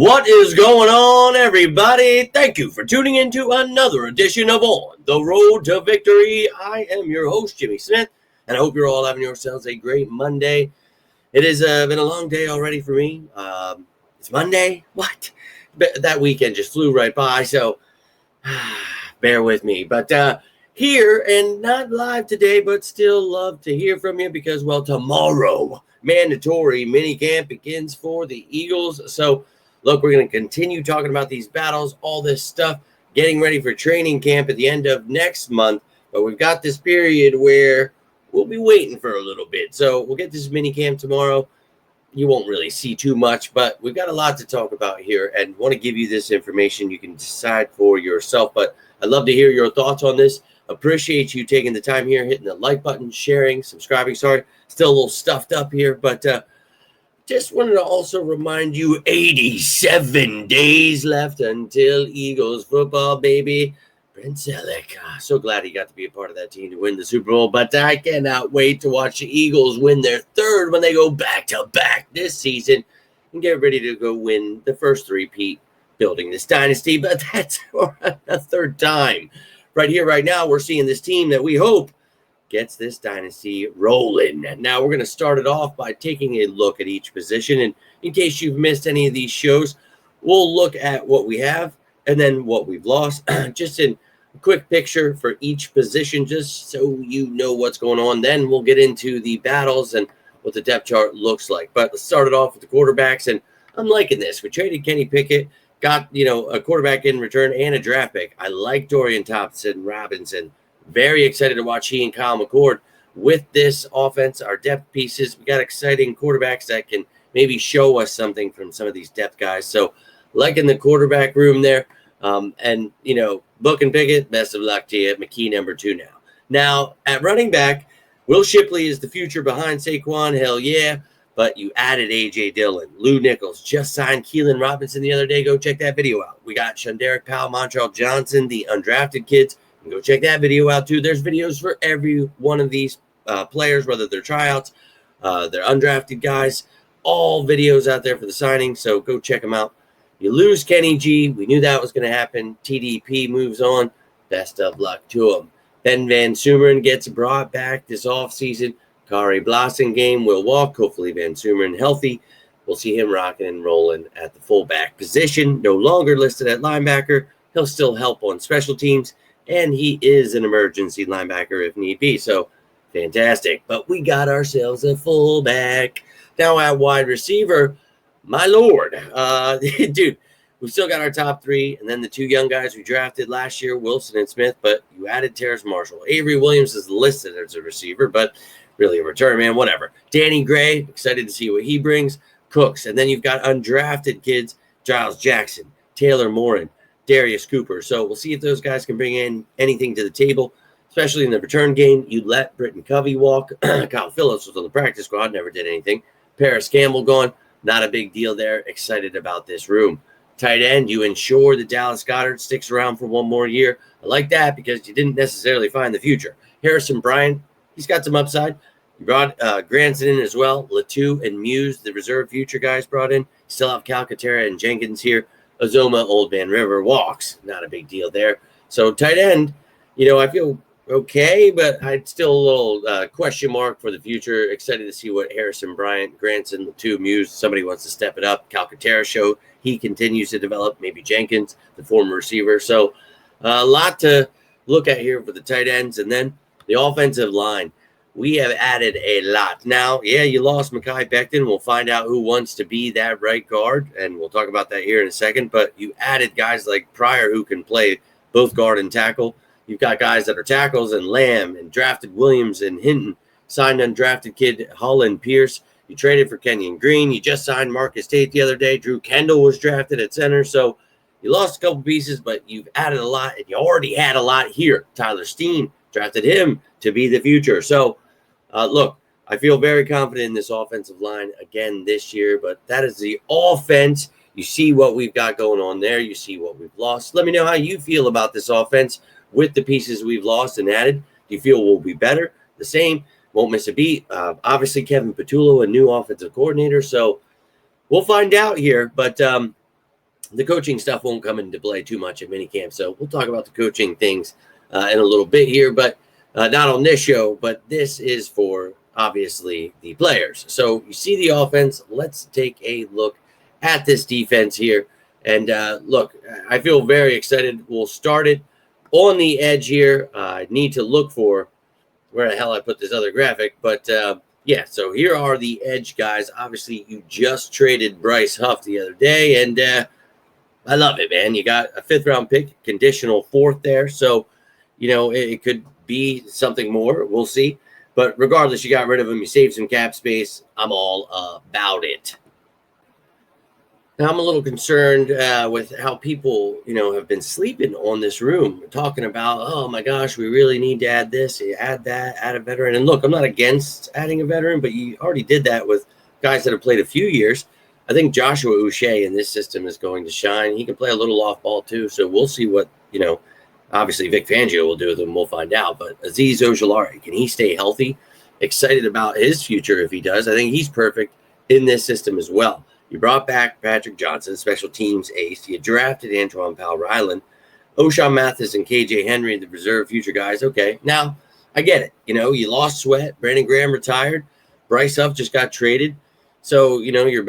What is going on, everybody? Thank you for tuning in to another edition of On the Road to Victory. I am your host, Jimmy Smith, and I hope you're all having yourselves a great Monday. It has been a long day already for me. It's Monday. What? That weekend just flew right by, so bear with me. But here, and not live today, but still love to hear from you because, well, tomorrow, mandatory minicamp begins for the Eagles. So, look, we're going to continue talking about these battles, all this stuff, getting ready for training camp at the end of next month. But we've got this period where we'll be waiting for a little bit. So we'll get this mini camp tomorrow. You won't really see too much, but we've got a lot to talk about here and want to give you this information. You can decide for yourself, but I'd love to hear your thoughts on this. Appreciate you taking the time here, hitting the like button, sharing, subscribing. Sorry, still a little stuffed up here, but just wanted to also remind you 87 days left until Eagles football, baby. Brent Selleck, so glad he got to be a part of that team to win the Super Bowl, but I cannot wait to watch the Eagles win their third when they go back-to-back this season and get ready to go win the first three-peat building this dynasty, but that's for a third time. Right here, right now, we're seeing this team that we hope gets this dynasty rolling. Now, we're going to start it off by taking a look at each position, and in case you've missed any of these shows, we'll look at what we have and then what we've lost, just in a quick picture for each position, just so you know what's going on. Then we'll get into the battles and what the depth chart looks like. But let's start it off with the quarterbacks, and I'm liking this. We traded Kenny Pickett, got a quarterback in return and a draft pick. I like Dorian Thompson-Robinson. Very excited to watch he and Kyle McCord with this offense. Our depth pieces, we got exciting quarterbacks that can maybe show us something from some of these depth guys. So liking the quarterback room there. And, Book and Pickett, best of luck to you. McKee number 2 now. Now, at running back, Will Shipley is the future behind Saquon. Hell yeah. But you added A.J. Dillon. Lou Nichols just signed Keelan Robinson the other day. Go check that video out. We got Shunderick Powell, Montreal Johnson, the undrafted kids. Go check that video out, too. There's videos for every one of these players, whether they're tryouts, they're undrafted guys, all videos out there for the signing. So go check them out. You lose Kenny G. We knew that was going to happen. TDP moves on. Best of luck to him. Ben Van Sumeren gets brought back this offseason. Kari Blasingame will walk. Hopefully Van Sumeren healthy. We'll see him rocking and rolling at the fullback position. No longer listed at linebacker. He'll still help on special teams. And he is an emergency linebacker if need be. So, fantastic. But we got ourselves a fullback. Now at wide receiver, my lord. Dude, we've still got our top 3. And then the 2 young guys we drafted last year, Wilson and Smith. But you added Terrace Marshall. Avery Williams is listed as a receiver, but really a return man, whatever. Danny Gray, excited to see what he brings. Cooks. And then you've got undrafted kids, Giles Jackson, Taylor Morin, Darius Cooper. So we'll see if those guys can bring in anything to the table, especially in the return game. You let Britton Covey walk. Kyle Phillips was on the practice squad, never did anything. Paris Campbell gone. Not a big deal there. Excited about this room. Tight end, you ensure that Dallas Goedert sticks around for one more year. I like that because you didn't necessarily find the future. Harrison Bryant, he's got some upside. You brought Granson in as well. Latu and Muse, the reserve future guys brought in. Still have Calcaterra and Jenkins here. Azoma, Old Man River walks. Not a big deal there. So tight end, I feel okay, but I'd still a little question mark for the future. Excited to see what Harrison Bryant, Granson, Latu, Muse, somebody wants to step it up. Calcaterra show he continues to develop. Maybe Jenkins, the former receiver. So a lot to look at here for the tight ends. And then the offensive line. We have added a lot. Now, yeah, you lost Mekhi Becton. We'll find out who wants to be that right guard, and we'll talk about that here in a second. But you added guys like Pryor who can play both guard and tackle. You've got guys that are tackles and Lamb and drafted Williams and Hinton, signed undrafted kid Hull and Pierce. You traded for Kenyon Green. You just signed Marcus Tate the other day. Drew Kendall was drafted at center. So you lost a couple pieces, but you've added a lot, and you already had a lot here. Tyler Steen, drafted him to be the future. So, look, I feel very confident in this offensive line again this year, but that is the offense. You see what we've got going on there. You see what we've lost. Let me know how you feel about this offense with the pieces we've lost and added. Do you feel we'll be better, the same, won't miss a beat? Obviously, Kevin Patullo, a new offensive coordinator, so we'll find out here. But the coaching stuff won't come into play too much at minicamp. So we'll talk about the coaching things in a little bit here, but not on this show. But this is for obviously the players. So you see the offense. Let's take a look at this defense here. And look, I feel very excited. We'll start it on the edge here. I need to look for where the hell I put this other graphic, but yeah, so here are the edge guys. Obviously, you just traded Bryce Huff the other day, and I love it, man. You got a 5th-round pick, conditional 4th there, so it could be something more. We'll see. But regardless, you got rid of him. You saved some cap space. I'm all about it. Now, I'm a little concerned with how people, have been sleeping on this room, talking about, oh, my gosh, we really need to add this, add that, add a veteran. And look, I'm not against adding a veteran, but you already did that with guys that have played a few years. I think Joshua Uche in this system is going to shine. He can play a little off ball, too. So we'll see what, obviously Vic Fangio will do with him. We'll find out. But Aziz Ojulari, can he stay healthy? Excited about his future if he does. I think he's perfect in this system as well. You brought back Patrick Johnson, special teams ace. You drafted Antoine Powell-Ryland, O'Shawn Mathis, and KJ Henry, the reserve future guys. Okay, now I get it. You lost Sweat. Brandon Graham retired. Bryce Huff just got traded. So, you're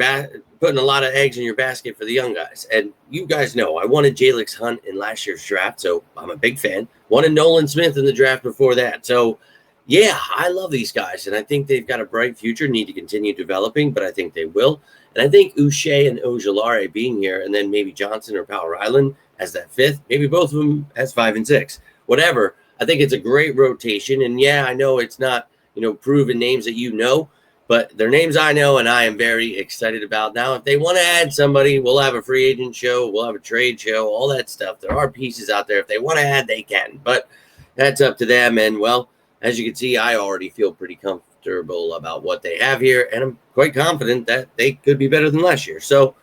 putting a lot of eggs in your basket for the young guys. And you guys know I wanted Jalix Hunt in last year's draft, so I'm a big fan. Wanted Nolan Smith in the draft before that. So, yeah, I love these guys, and I think they've got a bright future, need to continue developing, but I think they will. And I think Uche and Ojulari being here, and then maybe Johnson or Powell-Ryland as that 5th, maybe both of them as 5 and 6, whatever. I think it's a great rotation. And yeah, I know it's not, proven names that but they're names I know, and I am very excited about. Now, if they want to add somebody, we'll have a free agent show, we'll have a trade show, all that stuff. There are pieces out there. If they want to add, they can, but that's up to them. And well, as you can see, I already feel pretty comfortable about what they have here, and I'm quite confident that they could be better than last year. So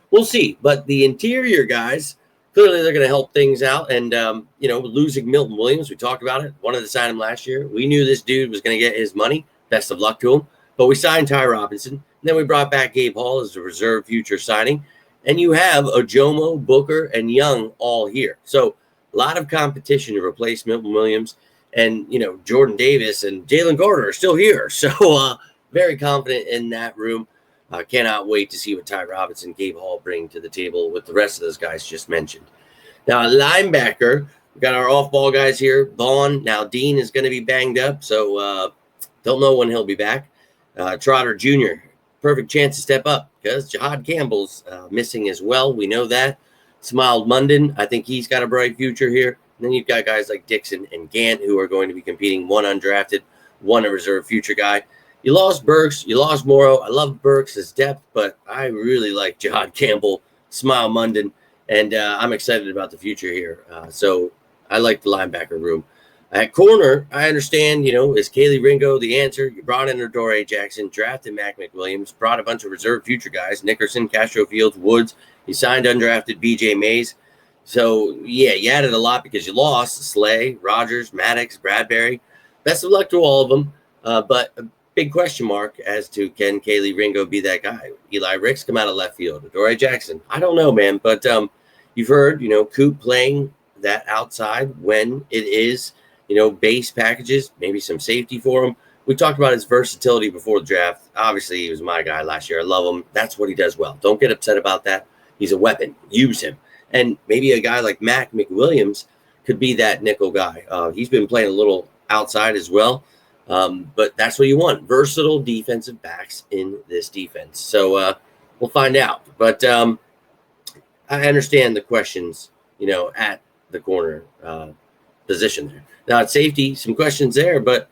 we'll see. But the interior guys, clearly they're going to help things out. And, losing Milton Williams, we talked about it, wanted to sign him last year. We knew this dude was going to get his money. Best of luck to him. But we signed Ty Robinson. And then we brought back Gabe Hall as a reserve future signing. And you have Ojomo, Booker, and Young all here. So a lot of competition to replace Milton Williams. And, Jordan Davis and Jalen Carter are still here. So very confident in that room. Cannot wait to see what Ty Robinson, Gabe Hall bring to the table with the rest of those guys just mentioned. Now, linebacker, we got our off-ball guys here. Vaughn. Now, Dean is going to be banged up, so don't know when he'll be back. Trotter Jr., perfect chance to step up because Jahad Campbell's missing as well. We know that. Smiled Munden, I think he's got a bright future here. And then you've got guys like Dixon and Gant who are going to be competing, one undrafted, one a reserve future guy. You lost Burks, you lost Morrow. I love Burks' depth, but I really like Jahad Campbell, Smile Munden, and I'm excited about the future here. So I like the linebacker room. At corner, I understand, is Kaylee Ringo the answer? You brought in Adoree Jackson, drafted Mac McWilliams, brought a bunch of reserve future guys, Nickerson, Castro Fields, Woods. You signed undrafted BJ Mays. So, yeah, you added a lot because you lost Slay, Rogers, Maddox, Bradbury. Best of luck to all of them. But a big question mark as to can Kaylee Ringo be that guy? Eli Ricks come out of left field. Adoree Jackson. I don't know, man. But you've heard, Coop playing that outside when it is, base packages, maybe some safety for him. We talked about his versatility before the draft. Obviously, he was my guy last year. I love him. That's what he does well. Don't get upset about that. He's a weapon. Use him. And maybe a guy like Mac McWilliams could be that nickel guy. He's been playing a little outside as well. But that's what you want. Versatile defensive backs in this defense. So we'll find out. But I understand the questions, at the corner position there. Now at safety, some questions there, but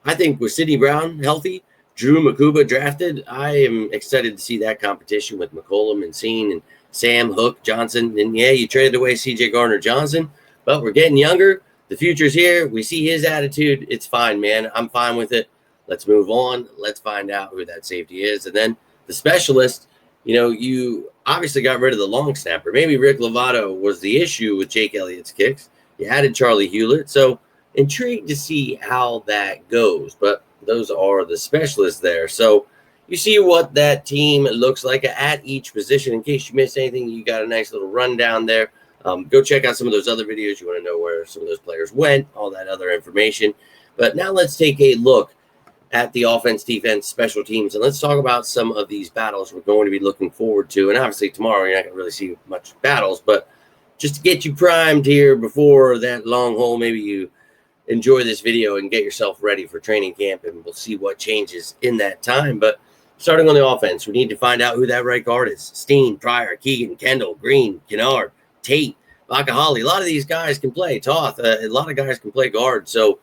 I think with Sidney Brown healthy, Drew Makuba drafted, I am excited to see that competition with McCollum and Scene and Sam, Hook, Johnson. And yeah, you traded away CJ Gardner-Johnson, but we're getting younger. The future's here. We see his attitude. It's fine, man. I'm fine with it. Let's move on. Let's find out who that safety is. And then the specialist, you obviously got rid of the long snapper. Maybe Rick Lovato was the issue with Jake Elliott's kicks. You added Charlie Hewlett. So intrigued to see how that goes. But those are the specialists there. So, you see what that team looks like at each position. In case you missed anything, you got a nice little rundown there. Go check out some of those other videos. You want to know where some of those players went, all that other information. But now let's take a look at the offense, defense, special teams, and let's talk about some of these battles we're going to be looking forward to. And obviously tomorrow you're not going to really see much battles, but just to get you primed here before that long haul, maybe you enjoy this video and get yourself ready for training camp, and we'll see what changes in that time. But starting on the offense, we need to find out who that right guard is. Steen, Pryor, Keegan, Kendall, Green, Kennard, Tate, Vakahali. A lot of these guys can play. Toth, a lot of guys can play guard. So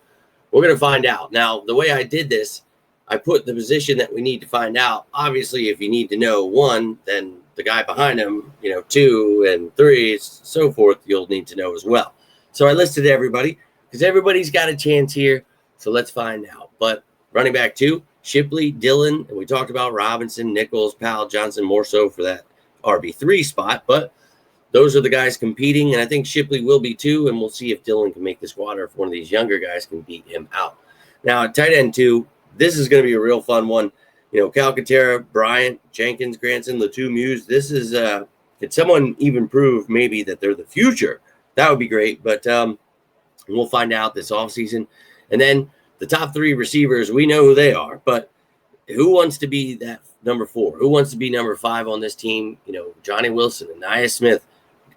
we're going to find out. Now, the way I did this, I put the position that we need to find out. Obviously, if you need to know one, then the guy behind him, 2 and 3, so forth, you'll need to know as well. So I listed everybody because everybody's got a chance here. So let's find out. But running back 2, Shipley, Dillon, and we talked about Robinson, Nichols, Powell, Johnson, more so for that RB3 spot. But those are the guys competing, and I think Shipley will be too, and we'll see if Dillon can make the squad or if one of these younger guys can beat him out. Now, at tight end 2, this is going to be a real fun one. Calcaterra, Bryant, Jenkins, Granson, Latu, Muse. This is, could someone even prove maybe that they're the future? That would be great, but we'll find out this offseason. And then the top 3 receivers, we know who they are, but who wants to be that number 4? Who wants to be number 5 on this team? Johnny Wilson and Nia Smith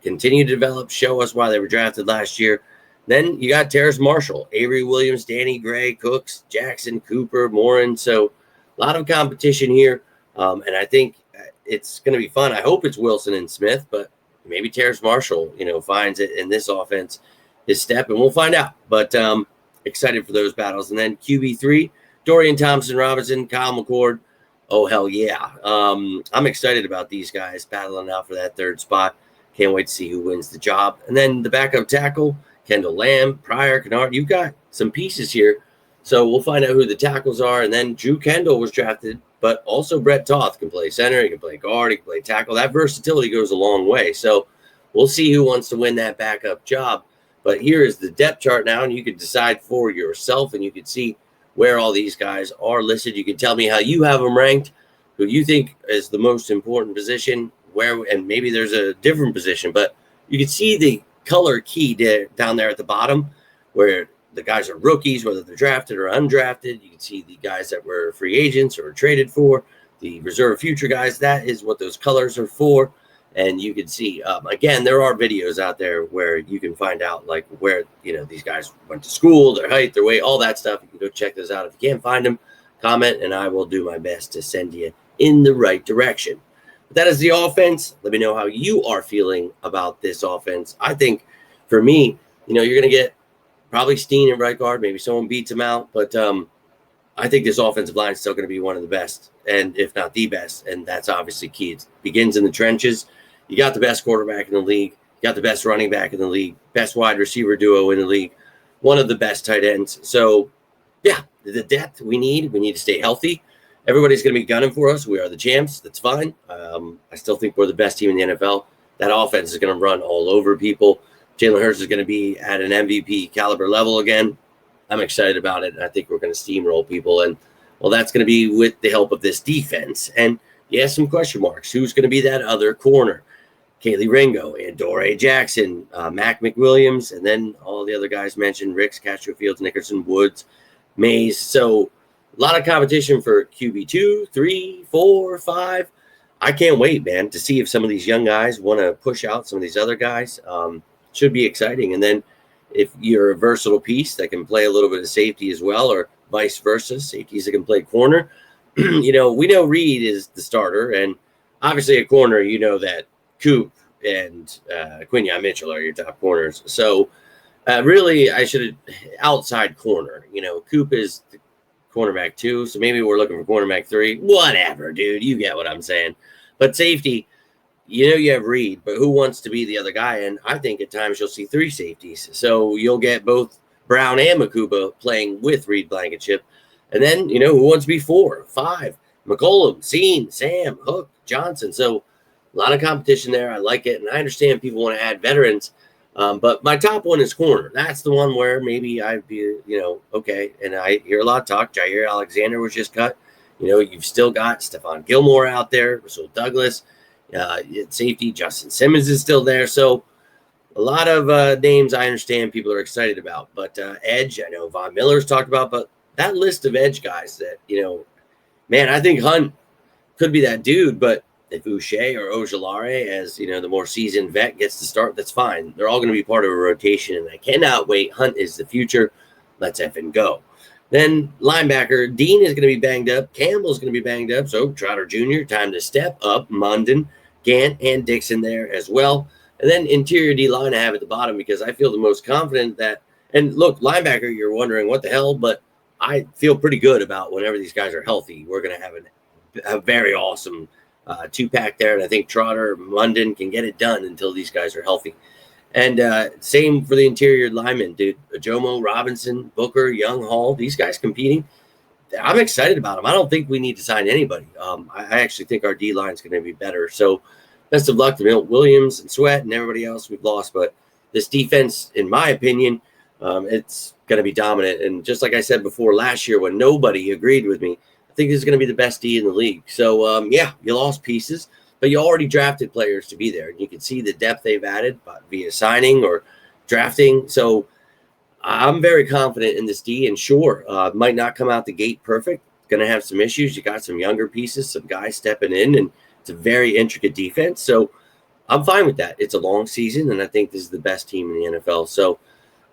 continue to develop, show us why they were drafted last year. Then you got Terrace Marshall, Avery Williams, Danny Gray, Cooks, Jackson, Cooper, Morin. So a lot of competition here, and I think it's going to be fun. I hope it's Wilson and Smith, but maybe Terrace Marshall, finds it in this offense, his step, and we'll find out. But excited for those battles. And then QB3, Dorian Thompson, Robinson, Kyle McCord. Oh, hell yeah. I'm excited about these guys battling out for that 3rd spot. Can't wait to see who wins the job. And then the backup tackle, Kendall Lamb, Pryor, Kennard. You've got some pieces here. So we'll find out who the tackles are. And then Drew Kendall was drafted, but also Brett Toth can play center. He can play guard. He can play tackle. That versatility goes a long way. So we'll see who wants to win that backup job. But here is the depth chart now, and you can decide for yourself, and you can see where all these guys are listed. You can tell me how you have them ranked, who you think is the most important position, where, and maybe there's a different position, but you can see the color key down there at the bottom where the guys are rookies, whether they're drafted or undrafted. You can see the guys that were free agents or traded for, the reserve future guys. That is what those colors are for. And you can see, again, there are videos out there where you can find out like where, these guys went to school, their height, their weight, all that stuff. You can go check those out. If you can't find them, comment, and I will do my best to send you in the right direction. But that is the offense. Let me know how you are feeling about this offense. I think for me, you're going to get probably Steen at right guard. Maybe someone beats him out. But I think this offensive line is still going to be one of the best, and if not the best. And that's obviously key. It begins in the trenches. You got the best quarterback in the league. You got the best running back in the league. Best wide receiver duo in the league. One of the best tight ends. So, yeah, the depth we need to stay healthy. Everybody's going to be gunning for us. We are the champs. That's fine. I still think we're the best team in the NFL. That offense is going to run all over people. Jalen Hurts is going to be at an MVP caliber level again. I'm excited about it, and I think we're going to steamroll people. And, well, that's going to be with the help of this defense. And you have some question marks. Who's going to be that other corner? Kaylee Ringo, Adoree Jackson, Mac McWilliams, and then all the other guys mentioned, Ricks, Castro Fields, Nickerson, Woods, Mays. So a lot of competition for QB 2, 3, 4, 5. I can't wait, man, to see if some of these young guys want to push out some of these other guys. Should be exciting. And then if you're a versatile piece that can play a little bit of safety as well, or vice versa, safeties that can play corner. We know Reed is the starter, and obviously a corner, that Coop and Quinyon Mitchell are your top corners. So really, I should have outside corner. Coop is the cornerback 2, so maybe we're looking for cornerback 3. Whatever, dude. You get what I'm saying. But safety, you have Reed, but who wants to be the other guy? And I think at times you'll see 3 safeties. So you'll get both Brown and Makuba playing with Reed Blankenship. And then, who wants to be 4, 5? McCollum, Seen, Sam, Hook, Johnson. So a lot of competition there. I like it. And I understand people want to add veterans. But my top one is corner. That's the one where maybe I'd be, okay. And I hear a lot of talk. Jair Alexander was just cut. You've still got Stephon Gilmore out there, Russell Douglas, at safety. Justin Simmons is still there. So a lot of names I understand people are excited about. But edge, I know Von Miller's talked about, but that list of edge guys that, man, I think Hunt could be that dude. But if Uche or Ojulari, as the more seasoned vet, gets to start, that's fine. They're all going to be part of a rotation, and I cannot wait. Hunt is the future. Let's effing go. Then linebacker, Dean is going to be banged up. Campbell's going to be banged up. So Trotter Jr., time to step up. Munden, Gant, and Dixon there as well. And then interior D-line I have at the bottom because I feel the most confident that – and look, linebacker, you're wondering what the hell, but I feel pretty good about whenever these guys are healthy. We're going to have a very awesome two-pack there, and I think Trotter, Munden can get it done until these guys are healthy. And same for the interior linemen, dude. Ajomo, Robinson, Booker, Young, Hall, these guys competing. I'm excited about them. I don't think we need to sign anybody. I actually think our D-line is going to be better. So best of luck to Milt Williams and Sweat and everybody else we've lost. But this defense, in my opinion, it's going to be dominant. And just like I said before last year when nobody agreed with me, I think this is going to be the best D in the league. So, yeah, you lost pieces. But you already drafted players to be there. And you can see the depth they've added via signing or drafting. So I'm very confident in this D. And sure, might not come out the gate perfect. Going to have some issues. You got some younger pieces, some guys stepping in. And it's a very intricate defense. So I'm fine with that. It's a long season. And I think this is the best team in the NFL. So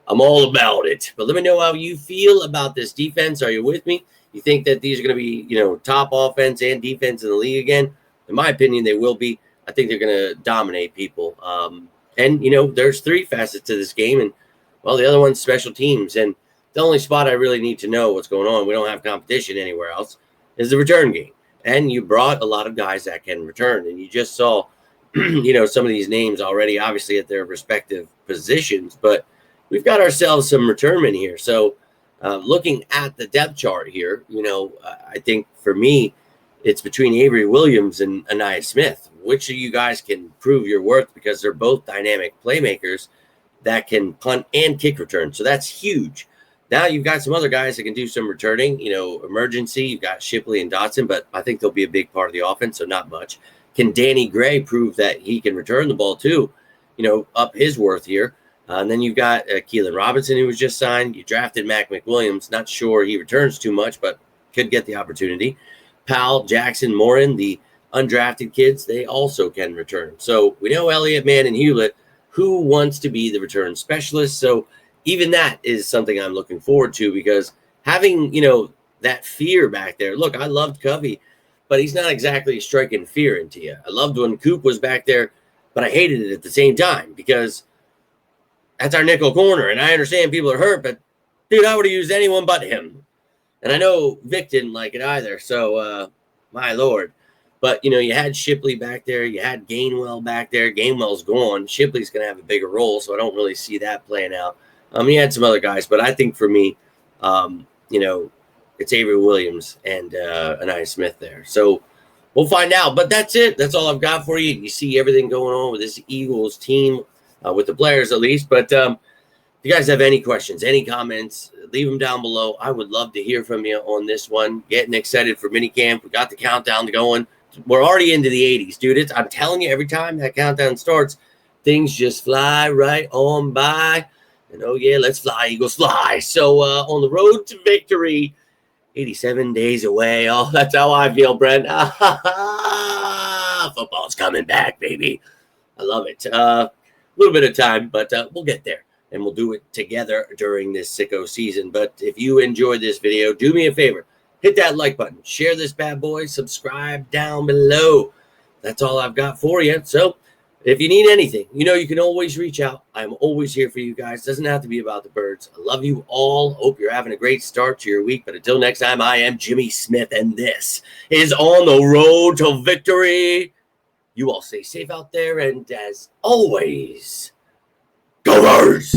I'm all about it. But let me know how you feel about this defense. Are you with me? You think that these are going to be, top offense and defense in the league again? In my opinion, they will be. I think they're going to dominate people. And there's three facets to this game. And, well, the other one's special teams. And the only spot I really need to know what's going on, we don't have competition anywhere else, is the return game. And you brought a lot of guys that can return. And you just saw, some of these names already, obviously, at their respective positions. But we've got ourselves some returnmen here. So looking at the depth chart here, I think for me, it's between Avery Williams and Anaya Smith. Which of you guys can prove your worth because they're both dynamic playmakers that can punt and kick return. So that's huge. Now you've got some other guys that can do some returning, emergency. You've got Shipley and Dotson, but I think they'll be a big part of the offense, so not much. Can Danny Gray prove that he can return the ball too, up his worth here? And then you've got Keelan Robinson, who was just signed. You drafted Mac McWilliams. Not sure he returns too much, but could get the opportunity. Powell, Jackson, Morin, the undrafted kids, they also can return. So we know Elliott, Mann, and Hewlett, who wants to be the return specialist. So even that is something I'm looking forward to because having, that fear back there. Look, I loved Covey, but he's not exactly striking fear into you. I loved when Coop was back there, but I hated it at the same time because that's our nickel corner. And I understand people are hurt, but, dude, I would have used anyone but him. And I know Vic didn't like it either, so my Lord. But, you had Shipley back there. You had Gainwell back there. Gainwell's gone. Shipley's going to have a bigger role, so I don't really see that playing out. He had some other guys, but I think for me, it's Avery Williams and Anaya Smith there. So we'll find out. But that's it. That's all I've got for you. You see everything going on with this Eagles team, with the players at least. But if you guys have any questions, any comments, leave them down below. I would love to hear from you on this one. Getting excited for minicamp. We got the countdown going. We're already into the 80s, dude. I'm telling you, every time that countdown starts, things just fly right on by. And, oh, yeah, let's fly, Eagles, fly. So on the road to victory, 87 days away. Oh, that's how I feel, Brent. Football's coming back, baby. I love it. A little bit of time, but we'll get there. And we'll do it together during this sicko season. But if you enjoyed this video, do me a favor. Hit that like button. Share this bad boy. Subscribe down below. That's all I've got for you. So if you need anything, you can always reach out. I'm always here for you guys. Doesn't have to be about the birds. I love you all. Hope you're having a great start to your week. But until next time, I am Jimmy Smith, and this is On the Road to Victory. You all stay safe out there. And as always, go Birds!